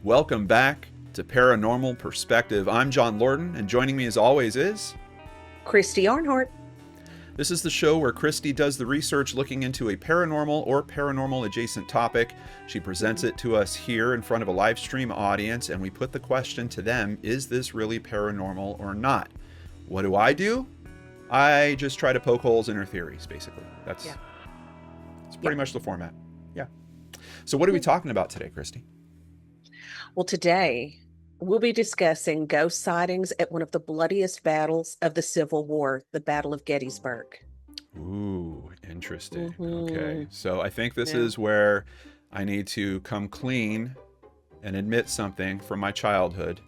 Welcome back to Paranormal Perspective. I'm John Lorden, and joining me as always is... Christy Arnhart. This is the show where Christy does the research looking into a paranormal or paranormal adjacent topic. She presents it to us here in front of a live stream audience, and we put the question to them, is this really paranormal or not? What do? I just try to poke holes in her theories, basically. It's pretty much the format. Yeah. So what are we talking about today, Christy? Well, today we'll be discussing ghost sightings at one of the bloodiest battles of the Civil War, the Battle of Gettysburg. Ooh, interesting. Mm-hmm. Okay. So I think this is where I need to come clean and admit something from my childhood.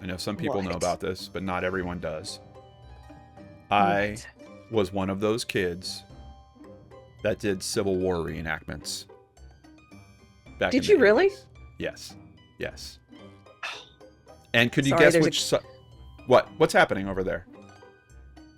I know some people know about this, but not everyone does. I was one of those kids that did Civil War reenactments. Did you really? Yes. And could you guess which... What's happening over there?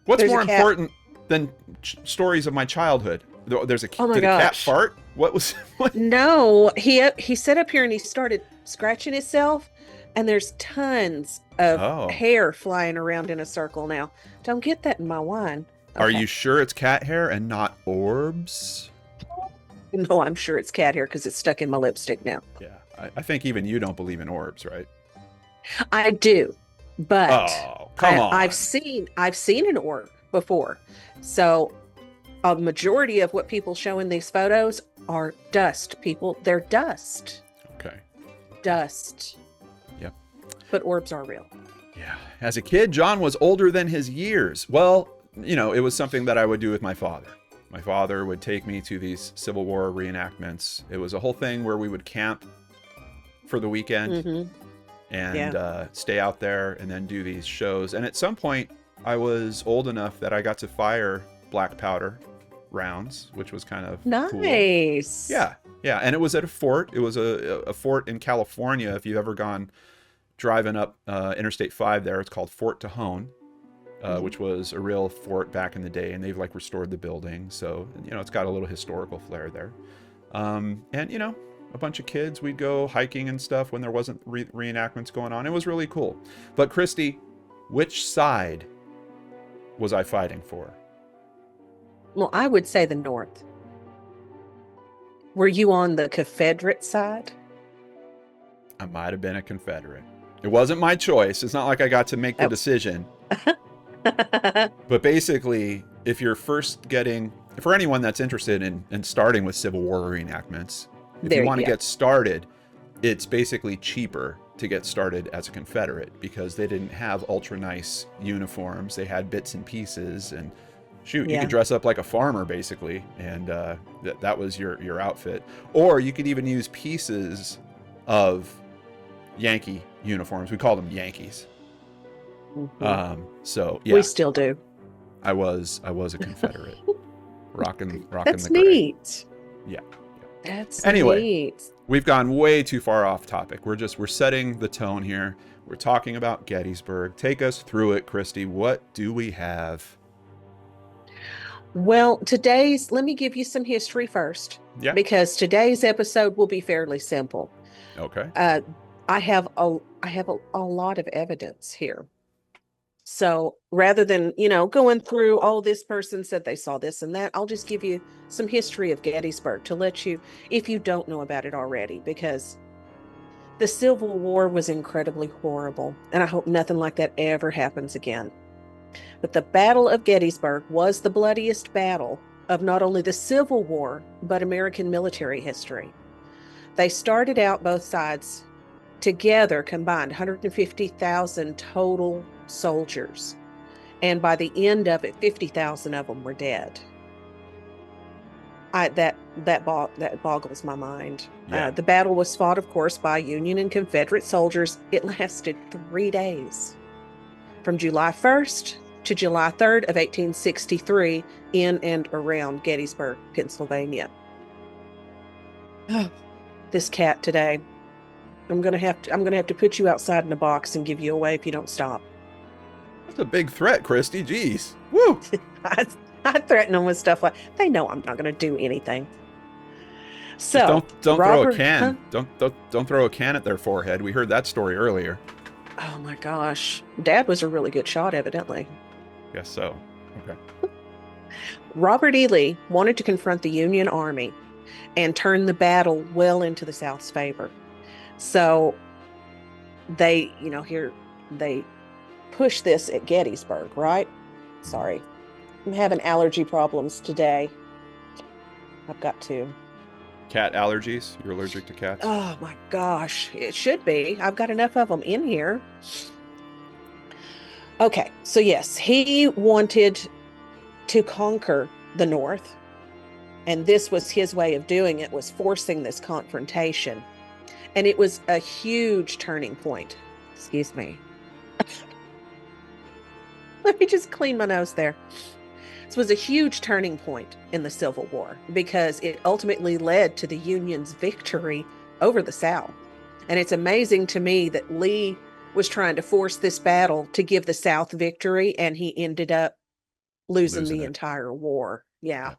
What's more important than stories of my childhood? There's a... Did a cat fart? What? No, he sat up here and he started scratching himself, and there's tons of hair flying around in a circle now. Don't get that in my wine. Okay. Are you sure it's cat hair and not orbs? No, I'm sure it's cat hair because it's stuck in my lipstick now. Yeah, I think even you don't believe in orbs, right? I do, but come on. I've seen an orb before. So a majority of what people show in these photos are dust. They're dust. Okay. Dust. Yep. But orbs are real. Yeah. As a kid, John was older than his years. Well, it was something that I would do with my father. My father would take me to these Civil War reenactments. It was a whole thing where we would camp for the weekend and stay out there and then do these shows. And at some point, I was old enough that I got to fire black powder rounds, which was kind of nice. Cool. Yeah. And it was at a fort. It was a fort in California. If you've ever gone driving up Interstate 5 there, it's called Fort Tejon. Which was a real fort back in the day, and they've restored the building, so it's got a little historical flair there. And a bunch of kids, we'd go hiking and stuff when there wasn't reenactments going on. It was really cool. But Christy, which side was I fighting for? Well, I would say the North. Were you on the Confederate side? I might have been a Confederate. It wasn't my choice. It's not like I got to make the decision. But basically, if you're for anyone that's interested in starting with Civil War reenactments, if you want to get started, it's basically cheaper to get started as a Confederate because they didn't have ultra nice uniforms. They had bits and pieces, and you could dress up like a farmer basically, and that was your outfit. Or you could even use pieces of Yankee uniforms. We called them Yankees. Mm-hmm. So yeah, we still do. I was a Confederate, rocking That's the gray. Neat. Yeah. That's anyway, neat. We've gone way too far off topic. We're setting the tone here. We're talking about Gettysburg. Take us through it, Christy. What do we have? Well, let me give you some history first. Yeah. Because today's episode will be fairly simple. Okay. I have a lot of evidence here. So rather than, going through, this person said they saw this and that, I'll just give you some history of Gettysburg to let you, if you don't know about it already, because the Civil War was incredibly horrible, and I hope nothing like that ever happens again. But the Battle of Gettysburg was the bloodiest battle of not only the Civil War, but American military history. They started out, both sides together combined 150,000 total soldiers, and by the end of it 50,000 of them were dead. That boggles my mind. The battle was fought, of course, by Union and Confederate soldiers. It lasted 3 days, from July 1st to July 3rd of 1863, in and around Gettysburg, Pennsylvania. This cat today. I'm gonna have to put you outside in a box and give you away if you don't stop. That's a big threat, Christy. Jeez. Woo! I threaten them with stuff like, they know I'm not gonna do anything. Just So don't throw a Robert, huh? can. Don't throw a can at their forehead. We heard that story earlier. Oh my gosh. Dad was a really good shot, evidently. Guess so. Okay. Robert E. Lee wanted to confront the Union Army and turn the battle well into the South's favor. So they, here they push this at Gettysburg, right? Sorry. I'm having allergy problems today. I've got to. Cat allergies? You're allergic to cats? Oh my gosh. It should be. I've got enough of them in here. Okay. So, yes, he wanted to conquer the North. And this was his way of doing it, was forcing this confrontation. And it was a huge turning point. Excuse me. Let me just clean my nose there. This was a huge turning point in the Civil War because it ultimately led to the Union's victory over the South. And it's amazing to me that Lee was trying to force this battle to give the South victory, and he ended up losing the entire war. Yeah.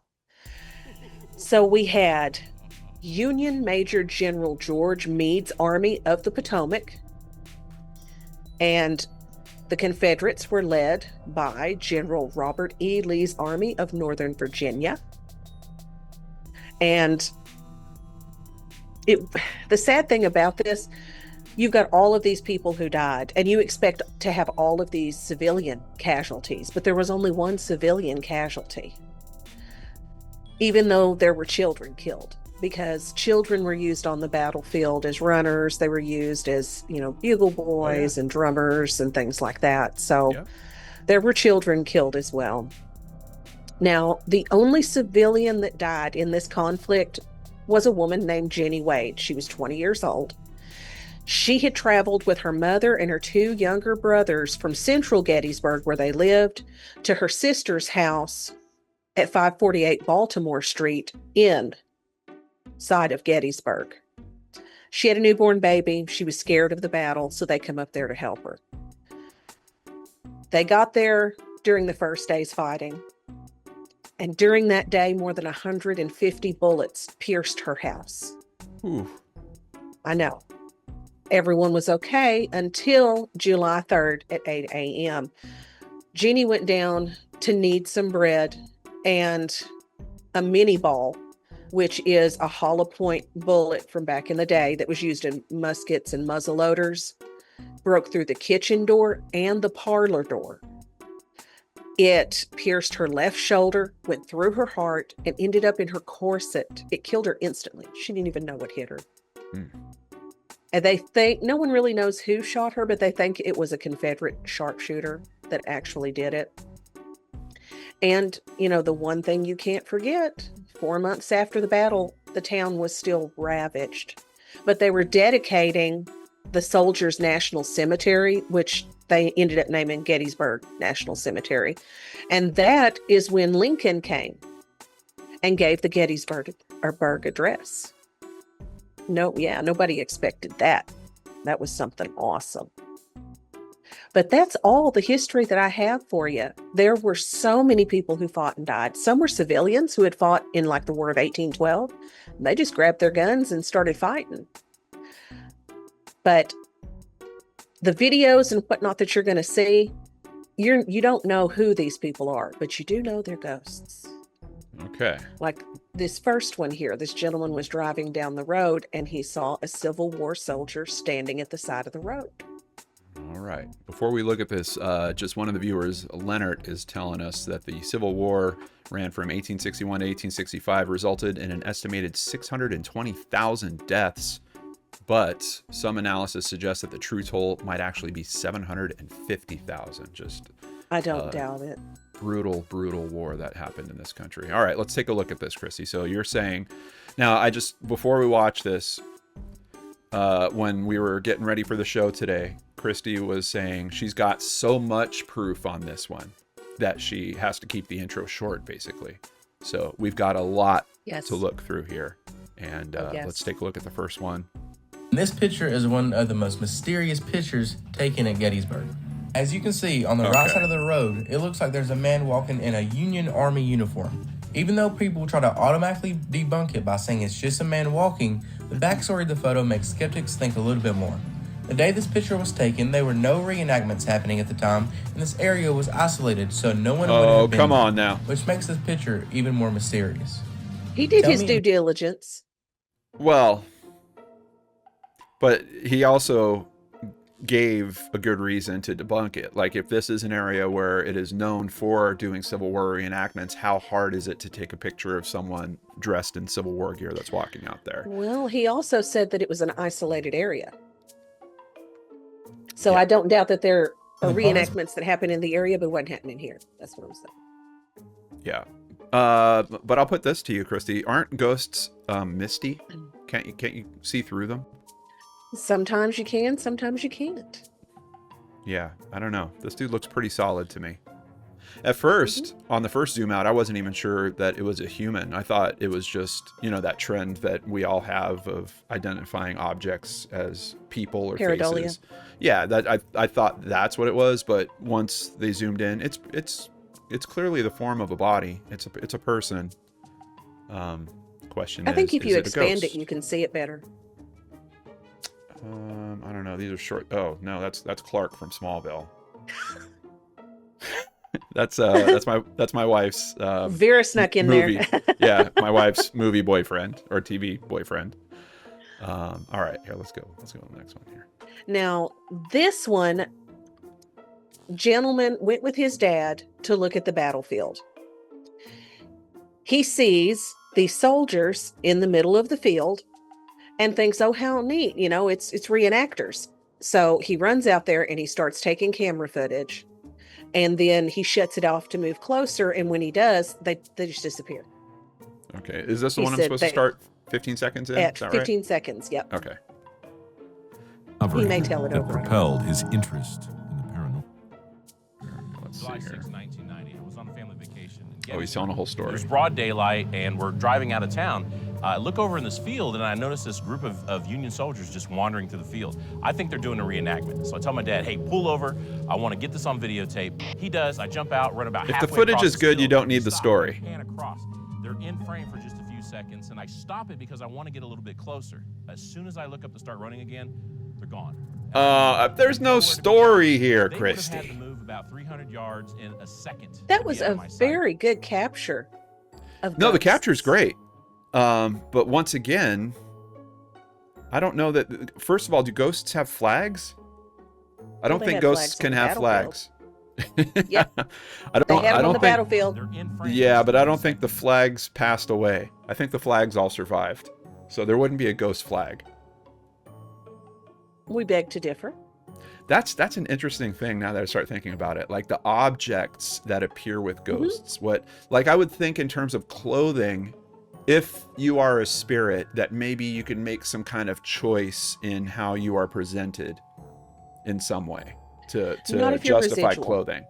So we had Union Major General George Meade's Army of the Potomac, and the Confederates were led by General Robert E. Lee's Army of Northern Virginia. And the sad thing about this, you've got all of these people who died, and you expect to have all of these civilian casualties, but there was only one civilian casualty, even though there were children killed, because children were used on the battlefield as runners. They were used as, bugle boys and drummers and things like that. So there were children killed as well. Now, the only civilian that died in this conflict was a woman named Jenny Wade. She was 20 years old. She had traveled with her mother and her two younger brothers from central Gettysburg, where they lived, to her sister's house at 548 Baltimore Street inside of Gettysburg. She had a newborn baby. She was scared of the battle, so they come up there to help her. They got there during the first day's fighting. And during that day, more than 150 bullets pierced her house. Ooh. I know. Everyone was okay until July 3rd at 8 a.m. Jeannie went down to knead some bread, and a mini ball, which is a hollow point bullet from back in the day that was used in muskets and muzzleloaders, broke through the kitchen door and the parlor door. It pierced her left shoulder, went through her heart, and ended up in her corset. It killed her instantly. She didn't even know what hit her. And they think, no one really knows who shot her, but they think it was a Confederate sharpshooter that actually did it. And, the one thing you can't forget, 4 months after the battle, the town was still ravaged. But they were dedicating the Soldiers' National Cemetery, which they ended up naming Gettysburg National Cemetery. And that is when Lincoln came and gave the Gettysburg Address. Nobody expected that. That was something awesome. But that's all the history that I have for you. There were so many people who fought and died. Some were civilians who had fought in the War of 1812. They just grabbed their guns and started fighting. But the videos and whatnot that you're going to see, you don't know who these people are, but you do know they're ghosts. Okay. Like this first one here, this gentleman was driving down the road and he saw a Civil War soldier standing at the side of the road. All right. Before we look at this, just one of the viewers, Leonard, is telling us that the Civil War ran from 1861 to 1865, resulted in an estimated 620,000 deaths. But some analysis suggests that the true toll might actually be 750,000. I don't doubt it. Brutal war that happened in this country. All right, let's take a look at this, Christy. So you're saying, now before we watch this, when we were getting ready for the show today, Christy was saying she's got so much proof on this one that she has to keep the intro short, basically. So we've got a lot to look through here. And let's take a look at the first one. This picture is one of the most mysterious pictures taken at Gettysburg. As you can see, on the right side of the road, it looks like there's a man walking in a Union Army uniform. Even though people try to automatically debunk it by saying it's just a man walking, the backstory of the photo makes skeptics think a little bit more. The day this picture was taken, there were no reenactments happening at the time, and this area was isolated, so no one would have been come there, on now. which makes this picture even more mysterious. He did Tell his me- due diligence. Well, but he also gave a good reason to debunk it. Like, if this is an area where it is known for doing Civil War reenactments, how hard is it to take a picture of someone dressed in Civil War gear that's walking out there? Well, he also said that it was an isolated area. So Yeah. I don't doubt that there are The bonus- reenactments that happen in the area, but wasn't happening here. That's what I'm saying. Yeah. But I'll put this to you, Christy. Aren't ghosts misty? Can't you see through them? Sometimes you can, sometimes you can't. Yeah, I don't know. This dude looks pretty solid to me. At first, on the first zoom out, I wasn't even sure that it was a human. I thought it was just, that trend that we all have of identifying objects as people or Pareidolia. faces. Yeah, that I thought that's what it was, but once they zoomed in, it's clearly the form of a body. It's a person. Question I think is if you it a expand it, ghost? you can see it better. I don't know. These are short. Oh no, that's Clark from Smallville. that's my wife's Vera snuck in movie. there. Yeah, my wife's movie boyfriend or TV boyfriend. All right, here let's go to the next one here. Now, this one, gentleman went with his dad to look at the battlefield. He sees these soldiers in the middle of the field and thinks, oh, how neat. It's reenactors. So he runs out there and he starts taking camera footage. And then he shuts it off to move closer. And when he does, they just disappear. Okay, is this the He one I'm said supposed to they- start 15 seconds in? At Is that 15 seconds. Yep. right? Okay. He may tell it that over. propelled his interest in the paranormal. Let's see July here. 6, 1990. I was on a family vacation. in Oh, he's telling a whole It story. was broad daylight, and we're driving out of town. I look over in this field, and I notice this group of Union soldiers just wandering through the field. I think they're doing a reenactment. So I tell my dad, hey, pull over. I want to get this on videotape. He does. I jump out, run about If the halfway footage across is this good, you field, don't need the stop, story. Pan across. They're in frame for just a few seconds, and I stop it because I want to get a little bit closer. As soon as I look up to start running again, they're gone. There's no story here, They would have had to Christy. move about 300 yards in a second. That to was be out a of my sight. very good capture of No, the ghosts. capture's great. But once again, I don't know that. First of all, do ghosts have flags? I don't they think have ghosts flags on can the have battlefield. flags. Yep. I They don't. have I them on don't the think. battlefield. They're in frame Yeah, for but I just a don't few think the seconds. flags passed away. I think the flags all survived. So there wouldn't be a ghost flag. We beg to differ. That's an interesting thing now that I start thinking about it. Like the objects that appear with ghosts. I would think in terms of clothing, if you are a spirit, that maybe you can make some kind of choice in how you are presented in some way to Not if you're justify residual. clothing.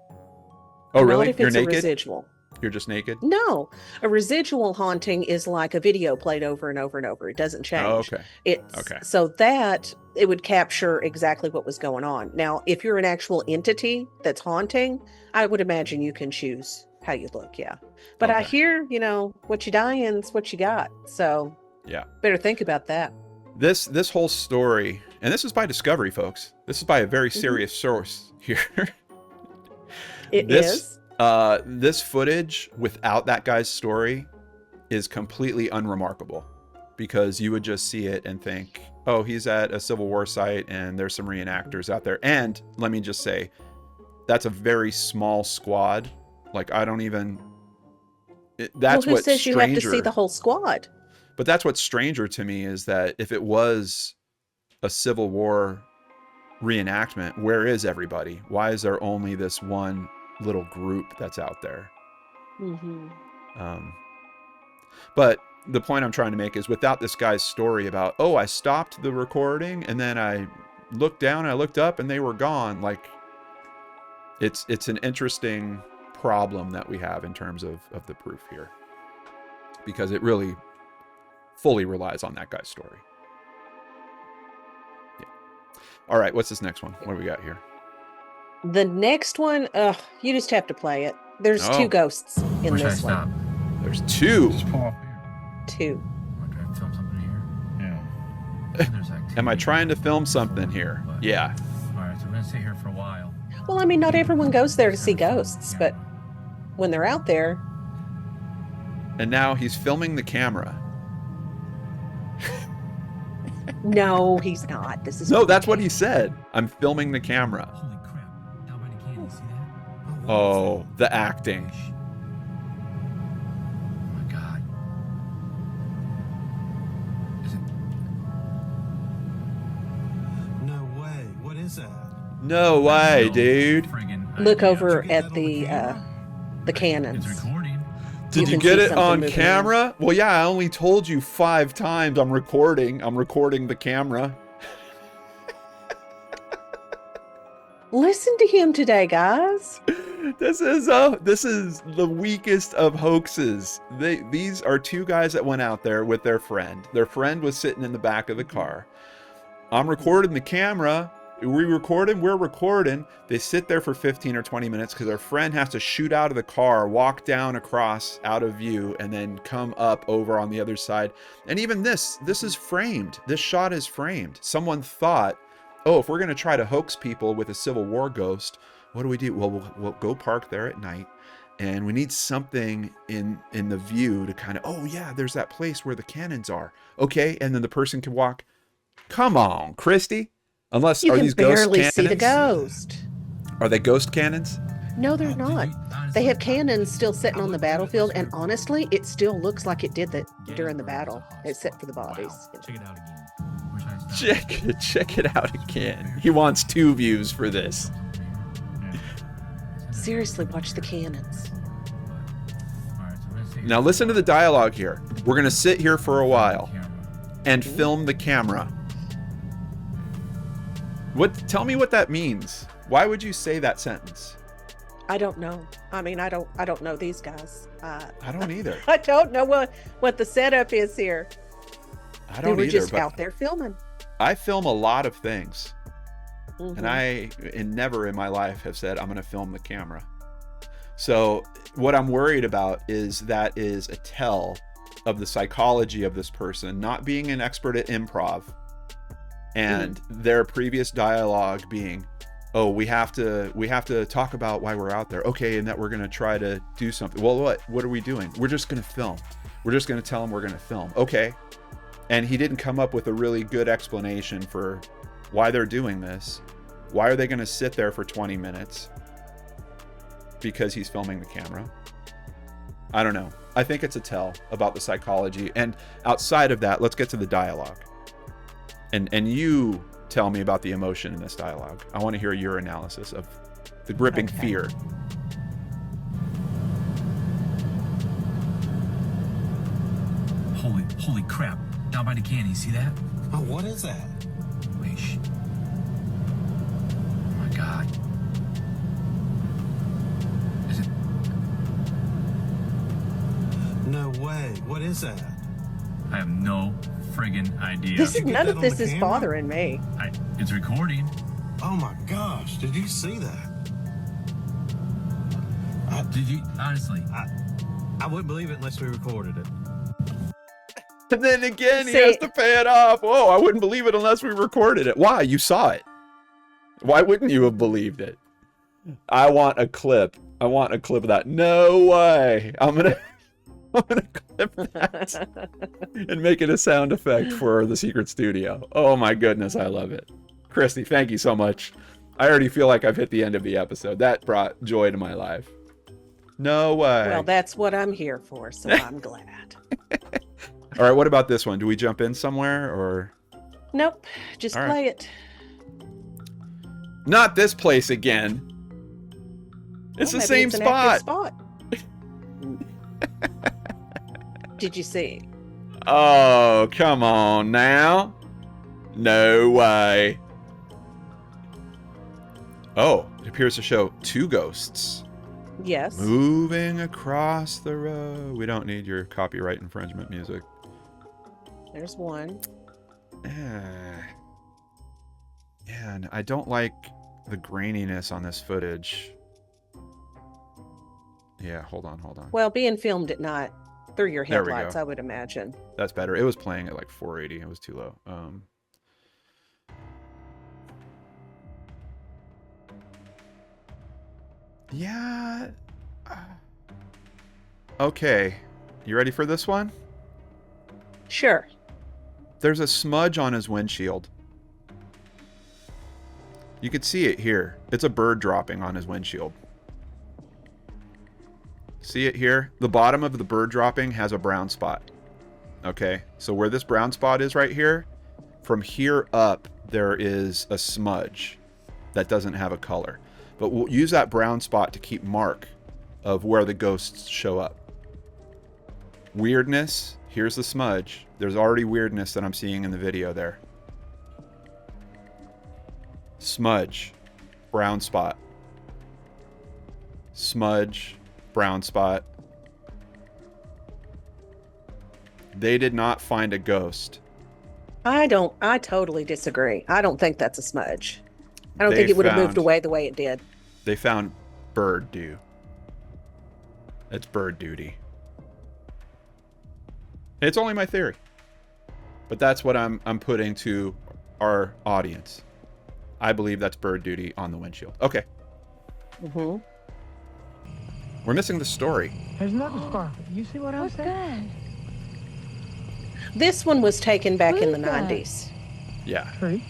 Oh, Not really? if You're it's a naked? residual. You're just naked? No, a residual haunting is like a video played over and over and over. It doesn't change. Oh, okay. It's Okay. so that it would capture exactly what was going on. Now, if you're an actual entity that's haunting, I would imagine you can choose how you look. Yeah, but I Okay. hear, what you die in's what you got. So Yeah. better think about that. This whole story, and this is by Discovery, folks. This is by a very serious source here. It This- is. This footage without that guy's story is completely unremarkable, because you would just see it and think, oh, he's at a Civil War site and there's some reenactors out there. And let me just say, that's a very small squad. Like, I don't even. That's who what's says you stranger. have to see the whole squad? But that's what's stranger to me, is that if it was a Civil War reenactment, where is everybody? Why is there only this one little group that's out there? Mm-hmm. But the point I'm trying to make is, without this guy's story about, oh, I stopped the recording and then I looked down and I looked up and they were gone. Like, it's an interesting problem that we have in terms of the proof here, because it really fully relies on that guy's story. Yeah. All right, what's this next one? What do we got here? The next one, you just have to play it. There's Oh. two ghosts in Where should I this stop? one. There's two. Just pull off here. 2. Am I trying to film something here? Yeah. There's activity. Am I trying to film something here? But- Yeah. All right, so we're gonna sit here for a while. Well, I mean, not everyone goes there to see ghosts, but when they're out there, And now he's filming the camera. no, he's not. This is No, that's what he said. I'm filming the camera. Holy crap! Down by the canyon, see that? Oh, the acting. Oh my god. Is it? No way. What is that? No way, No dude. friggin' look idea. over Did you get at that on the camera? the It's cannons. recording. Did you can get see it something on moving camera? Well, yeah, I only told you 5 times I'm recording. I'm recording the camera. Listen to him today, guys. This is the weakest of hoaxes. These are 2 guys that went out there with their friend. Their friend was sitting in the back of the car. I'm recording the camera. We're recording. They sit there for 15 or 20 minutes because their friend has to shoot out of the car, walk down across out of view, and then come up over on the other side. And even this is framed. This shot is framed. Someone thought, oh, if we're going to try to hoax people with a Civil War ghost, what do we do? Well, we'll go park there at night, and we need something in the view to kind of, oh yeah, there's that place where the cannons are. Okay, and then the person can walk. Come on, Christy. Unless, You are can these ghost barely cannons? see the ghost. Are they ghost cannons? No, they're Did not. you- honestly, They have cannons still sitting I on the wouldn't give it battlefield, a and score. honestly, it still looks like it did that during the Gettysburg battle, is a hospital. except for the bodies. Wow. Check it out again. Where's I start? Check it out again. He wants 2 views for this. Seriously, watch the cannons. Now listen to the dialogue here. We're going to sit here for a while and film the camera. Tell me what that means. Why would you say that sentence? I don't know. I mean, I don't know these guys. I don't either. I don't know what the setup is here. I They don't were either, just but out there filming. I film a lot of things. Mhm. And I never in my life have said I'm going to film the camera. So what I'm worried about is that is a tell of the psychology of this person not being an expert at improv, and their previous dialogue being, oh, we have to talk about why we're out there. Okay, and that we're going to try to do something. Well, what are we doing? We're just going to film. We're just going to tell them we're going to film. Okay. And he didn't come up with a really good explanation for why they're doing this. Why are they going to sit there for 20 minutes? Because he's filming the camera. I don't know. I think it's a tell about the psychology. And outside of that, let's get to the dialogue. And you tell me about the emotion in this dialogue. I want to hear your analysis of the gripping Okay. fear. Holy crap! Down by the canyon, see that? Oh, what is that? Wait, shh. Oh my god. Is it? No way. What is that? I have no friggin' idea. This is you get none that of on this the is camera? bothering me. It's recording. Oh my gosh. Did you see that? Did you honestly? I wouldn't believe it unless we recorded it. And then again, he See- has to pay it off. Whoa, I wouldn't believe it unless we recorded it. Why? You saw it. Why wouldn't you have believed it? I want a clip. I want a clip of that. No way. I'm gonna clip that and make it a sound effect for the secret studio. Oh my goodness, I love it. Christy, thank you so much. I already feel like I've hit the end of the episode. That brought joy to my life. No way. Well, that's what I'm here for, so I'm glad. All right, what about this one? Do we jump in somewhere or Nope, just All right. play it. not this place again? It's Well, the maybe same an active spot. Did you see? Oh, come on now. No way. Oh, it appears to show 2 ghosts Yes. moving across the road. We don't need your copyright infringement music. There's one. Yeah, and I don't like the graininess on this footage. Yeah, hold on. Well, being filmed at night through your There we headlights, go. I would imagine. That's better. It was playing at like 480. It was too low. Yeah. Okay. You ready for this one? Sure. There's a smudge on his windshield. You could see it here. It's a bird dropping on his windshield. See it here? The bottom of the bird dropping has a brown spot. Okay, so where this brown spot is right here, from here up, there is a smudge that doesn't have a color. But we'll use that brown spot to keep mark of where the ghosts show up. Weirdness, here's the smudge. There's already weirdness that I'm seeing in the video there. Smudge, brown spot. Smudge, brown spot. They did not find a ghost. I totally disagree. I don't think that's a smudge. I don't They think it would have moved found- away the way it did. They found bird dew. It's bird duty. It's only my theory. But that's what I'm putting to our audience. I believe that's bird duty on the windshield. Okay. Mm-hmm. We're missing the story. There's nothing sparkling. You see what I'm What's saying? that? This one was taken back What in the is that? 90s. Yeah. Tree.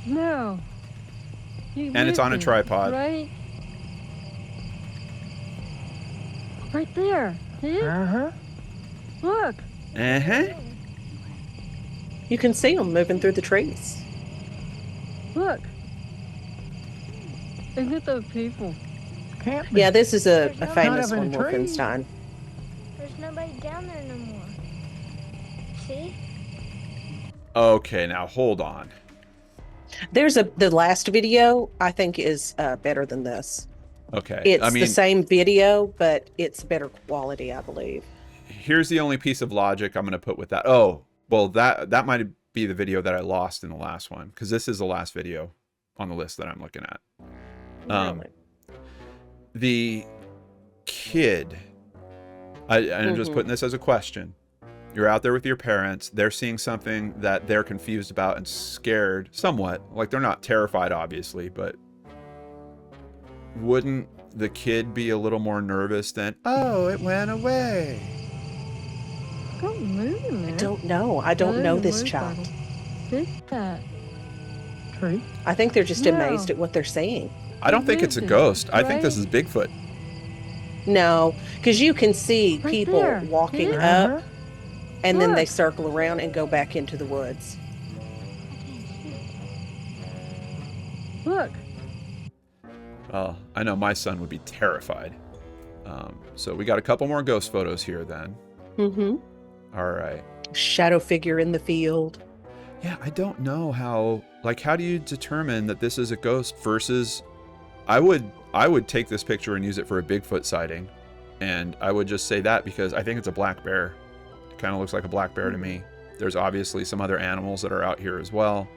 No. And it's on a tripod. Right? Right there. See it? Uh-huh. Look. Uh-huh. You can see them moving through the trees. Look. Isn't it those people? Can't be. Yeah, this is a There's famous not one, even trees. Wolfenstein. There's nobody down there no more. See? Okay, now hold on. There's the last video, I think, is better than this. Okay. It's I mean, the same video, but it's better quality, I believe. here's the only piece of logic I'm going to put with that. Oh, well, that might be the video that I lost in the last one, because this is the last video on the list that I'm looking at. Really. The kid, I'm just putting this as a question. You're out there with your parents. They're seeing something that they're confused about and scared somewhat. Like, they're not terrified, obviously, but wouldn't the kid be a little more nervous than, oh, it went away? Don't move in there. I don't know. I don't know this child. Who's that? Tree. I think they're just No. amazed at what they're seeing. I don't think it's a ghost. I think this is Bigfoot. No, because you can see Right people there. walking Yeah. up, and then they Look. circle around and go back into the woods. Look. Well, I know my son would be terrified. So we got a couple more ghost photos here then. Mm-hmm. All right. Shadow figure in the field. Yeah, I don't know how do you determine that this is a ghost versus I would take this picture and use it for a Bigfoot sighting. And I would just say that because I think it's a black bear. It kind of looks like a black bear to me. There's obviously some other animals that are out here as well.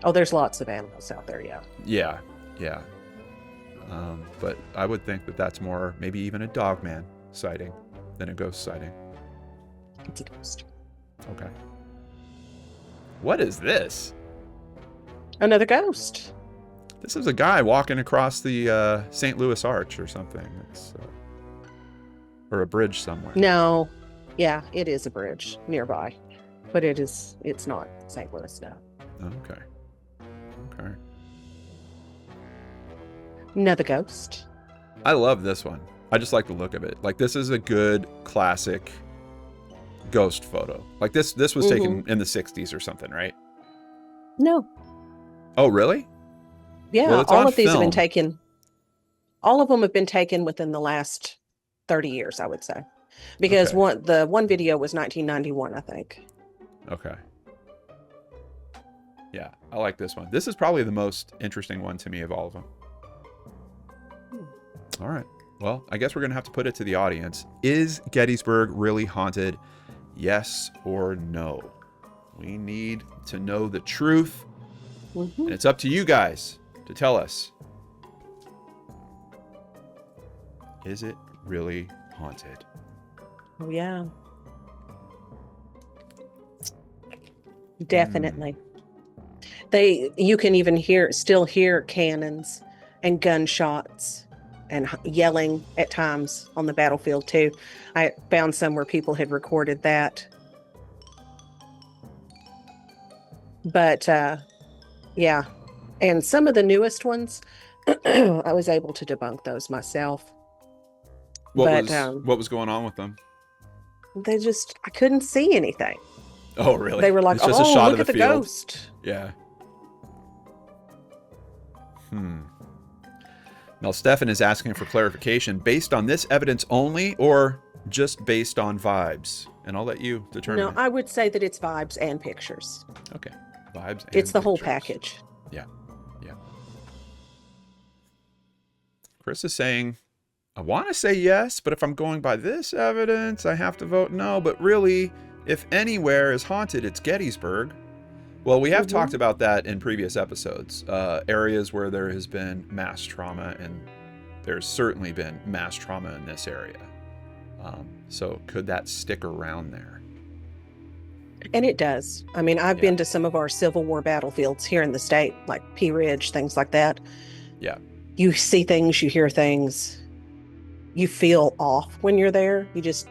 Oh, there's lots of animals out there, yeah. Yeah. But I would think that that's more maybe even a dogman sighting than a ghost sighting. It's a ghost. Okay. What is this? Another ghost. This is a guy walking across the St. Louis Arch or something. It's, or a bridge somewhere. No. Yeah, it is a bridge nearby. But it's not St. Louis, no. Okay. Another ghost. I love this one. I just like the look of it. Like, this is a good classic ghost photo. Like, this was taken in the 60s or something, right? No. Oh, really? Yeah, Well, it's all on of these have film. been taken. All of them have been taken within the last 30 years, I would say. Because Okay. the one video was 1991, I think. Okay. Yeah, I like this one. This is probably the most interesting one to me of all of them. All right. Well, I guess we're going to have to put it to the audience. Is Gettysburg really haunted? Yes or no? We need to know the truth. And it's up to you guys to tell us. Is it really haunted? Oh, yeah. Definitely. You can even still hear cannons and gunshots and yelling at times on the battlefield too. I found some where people had recorded that. But yeah, and some of the newest ones, I was able to debunk those myself. What was going on with them? I couldn't see anything. Oh, really? They were like, it's just a shot look of at the field. ghost. Yeah. Now, Stefan is asking for clarification based on this evidence only or just based on vibes? And I'll let you determine. No, I would say that it's vibes and pictures. Okay. Vibes and It's the whole pictures. package. Yeah. Yeah. Chris is saying, I want to say yes, but if I'm going by this evidence, I have to vote no. But really, if anywhere is haunted, it's Gettysburg. Well, we have talked about that in previous episodes. Areas where there has been mass trauma, and there's certainly been mass trauma in this area. So could that stick around there? And it does. I mean, I've been to some of our Civil War battlefields here in the state, like Pea Ridge, things like that. Yeah. You see things, you hear things, you feel off when you're there. You just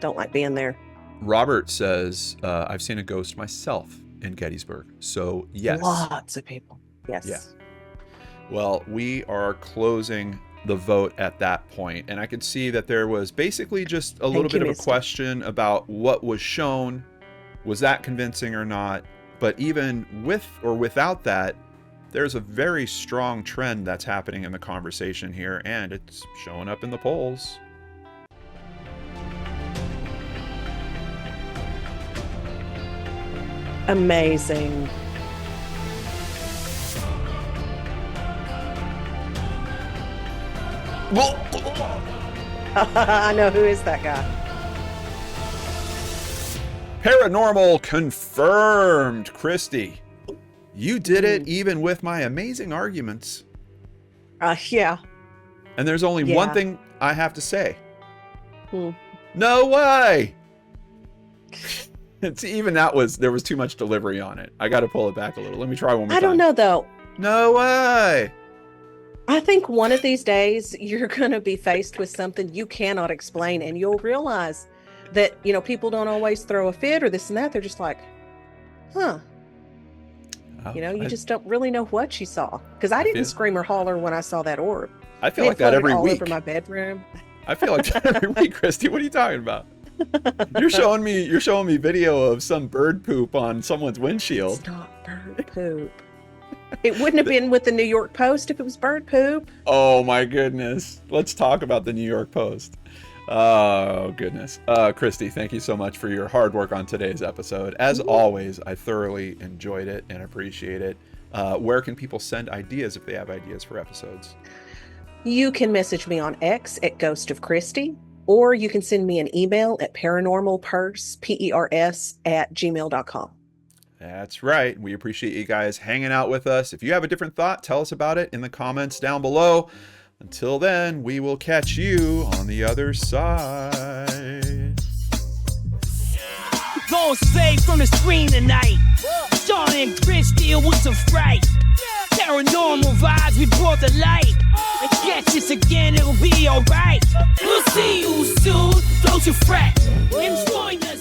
don't like being there. Robert says, I've seen a ghost myself in Gettysburg. So, yes. Lots of people. Yes. Yeah. Well, we are closing the vote at that point, and I could see that there was basically just a little bit of a question about what was shown. Was that convincing or not? But even with or without that, there's a very strong trend that's happening in the conversation here, and it's showing up in the polls. Amazing. I know, who is that guy? Paranormal confirmed, Christy. You did it even with my amazing arguments. Yeah. And there's only one thing I have to say. Hmm. No way! It's even there was too much delivery on it. I got to pull it back a little. Let me try one more time. I don't know, though. No way! I think one of these days you're going to be faced with something you cannot explain, and you'll realize that, people don't always throw a fit or this and that. They're just like, huh. You just don't really know what you saw. Because I didn't scream or holler when I saw that orb. I feel like that every all week. Over my bedroom. I feel like that every week, Christy. What are you talking about? You're showing me video of some bird poop on someone's windshield. It's not bird poop. It wouldn't have been with the New York Post if it was bird poop. Oh my goodness. Let's talk about the New York Post. Oh goodness. Christy, thank you so much for your hard work on today's episode. As always, I thoroughly enjoyed it and appreciate it. Where can people send ideas if they have ideas for episodes? You can message me on X at Ghost of Christy, or you can send me an email at paranormalpers, PERS, @gmail.com. That's right. We appreciate you guys hanging out with us. If you have a different thought, tell us about it in the comments down below. Until then, we will catch you on the other side. Gonna save from the screen tonight. Sean and Christy, it was a fright. Paranormal vibes, we brought the light. And catch us again, it'll be alright. We'll see you soon, don't you fret. Enjoy the